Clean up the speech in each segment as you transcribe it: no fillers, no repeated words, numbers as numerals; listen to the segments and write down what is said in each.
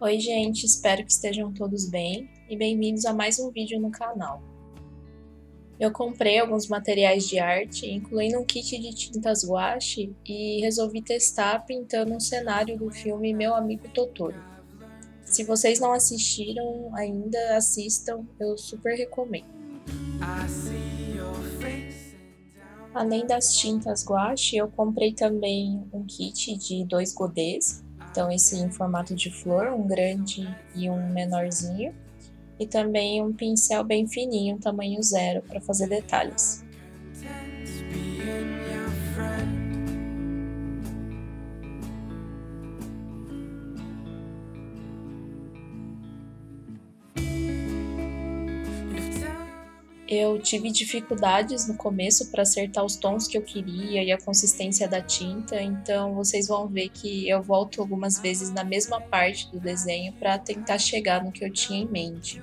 Oi gente, espero que estejam todos bem e bem-vindos a mais um vídeo no canal. Eu comprei alguns materiais de arte, incluindo um kit de tintas guache e resolvi testar pintando um cenário do filme Meu Amigo Totoro. Se vocês não assistiram ainda, assistam, eu super recomendo. Além das tintas guache, eu comprei também um kit de 2 godês, então esse em formato de flor, um grande e um menorzinho, e também um pincel bem fininho, tamanho 0, para fazer detalhes. Eu tive dificuldades no começo para acertar os tons que eu queria e a consistência da tinta, então vocês vão ver que eu volto algumas vezes na mesma parte do desenho para tentar chegar no que eu tinha em mente.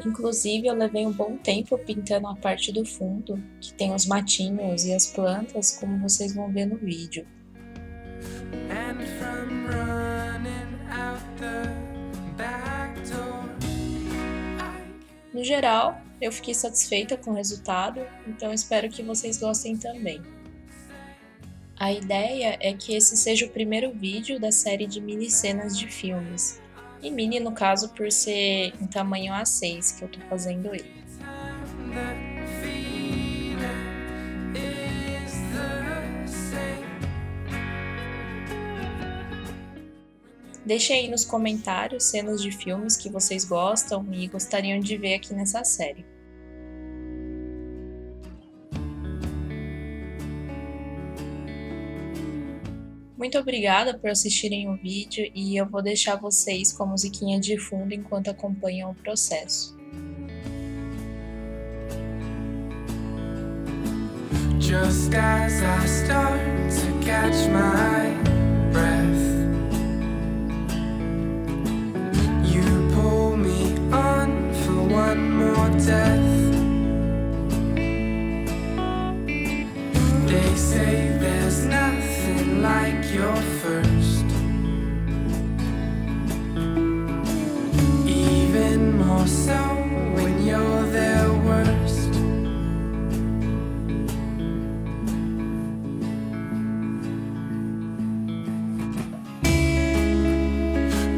Inclusive, eu levei um bom tempo pintando a parte do fundo, que tem os matinhos e as plantas, como vocês vão ver no vídeo. No geral, eu fiquei satisfeita com o resultado, então espero que vocês gostem também. A ideia é que esse seja o primeiro vídeo da série de mini cenas de filmes, e mini no caso por ser em tamanho A6 que eu tô fazendo ele. Deixe aí nos comentários cenas de filmes que vocês gostam e gostariam de ver aqui nessa série. Muito obrigada por assistirem o vídeo e eu vou deixar vocês com a musiquinha de fundo enquanto acompanham o processo. Just as I start to catch my breath, you pull me on for one more death. They say there's nothing like your first, even more so when you're their worst.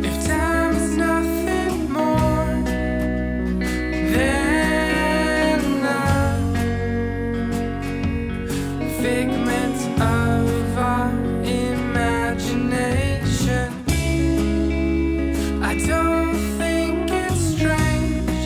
If time is nothing more than a figment of our imagination, I don't think it's strange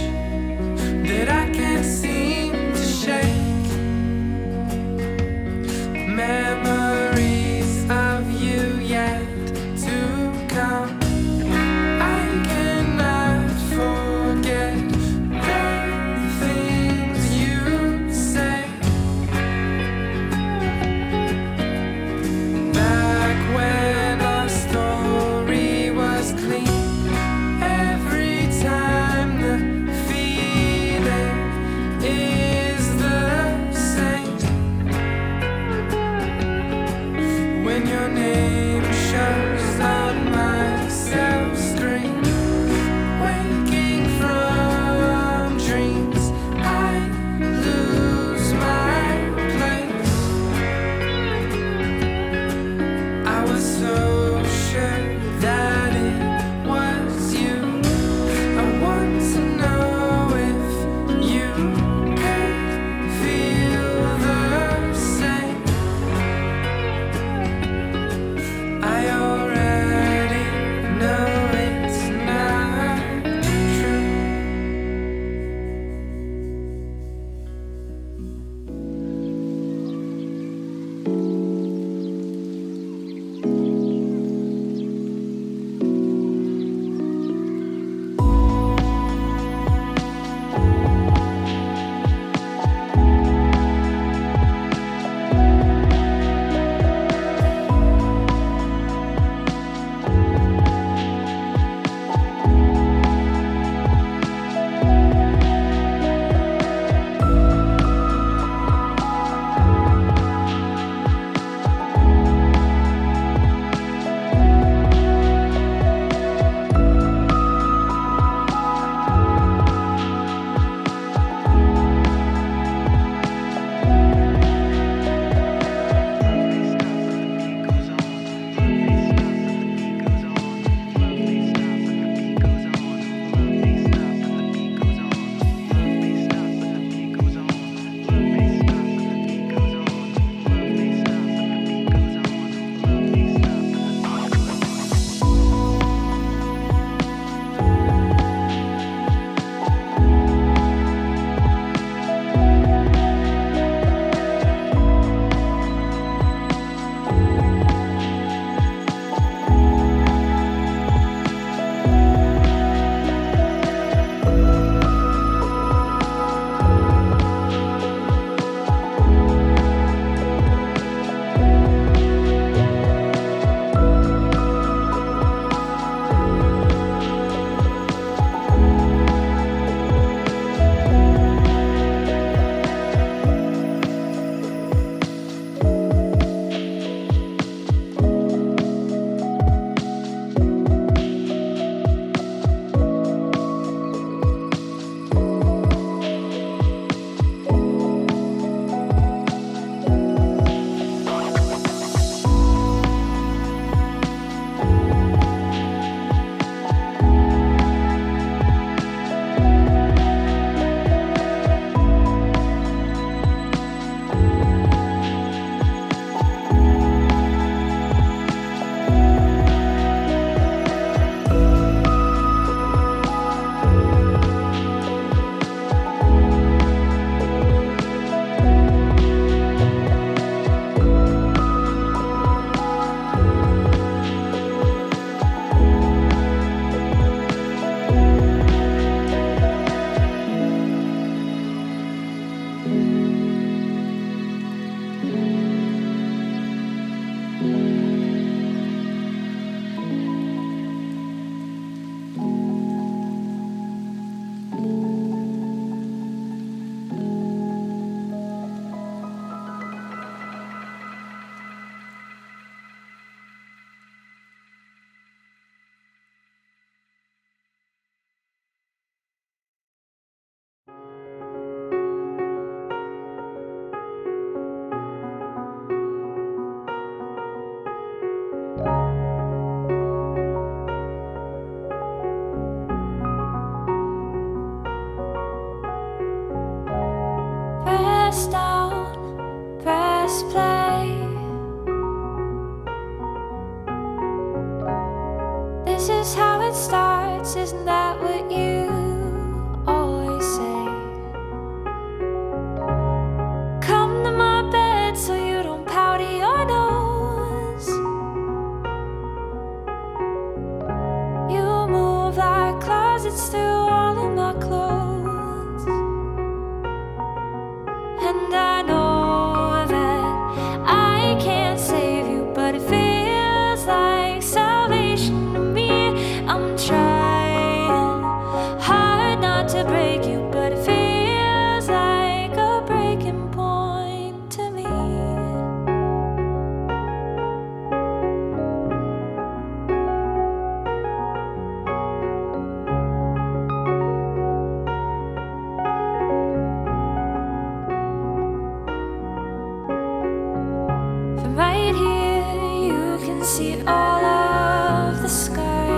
see all of the sky.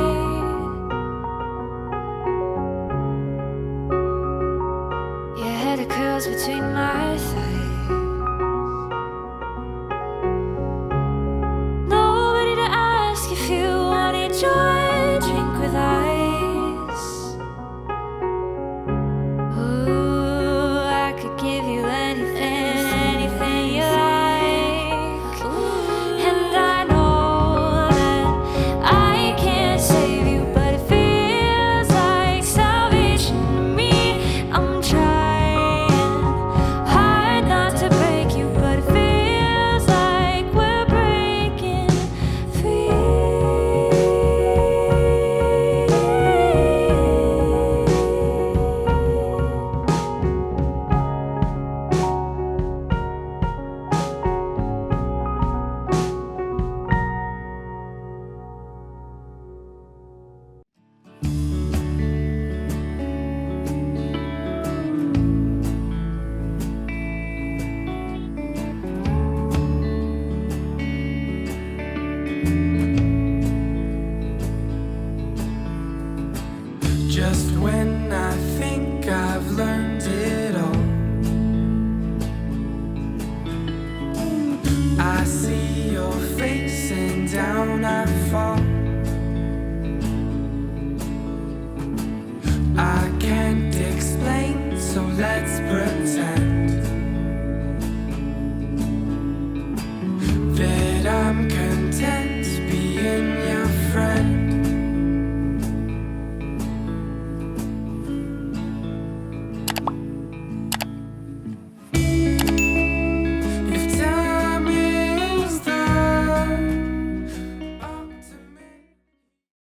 Your head curls between my thighs. Nobody to ask if you wanted your drink with ice. Ooh, I could give you anything, anything you like. And I know that I can't save you, but it feels like salvation to me. I'm trying hard not to break you, but it feels like we're breaking Just when I think I've learned it all, I see your face and down I fall. I can't explain, so let's pretend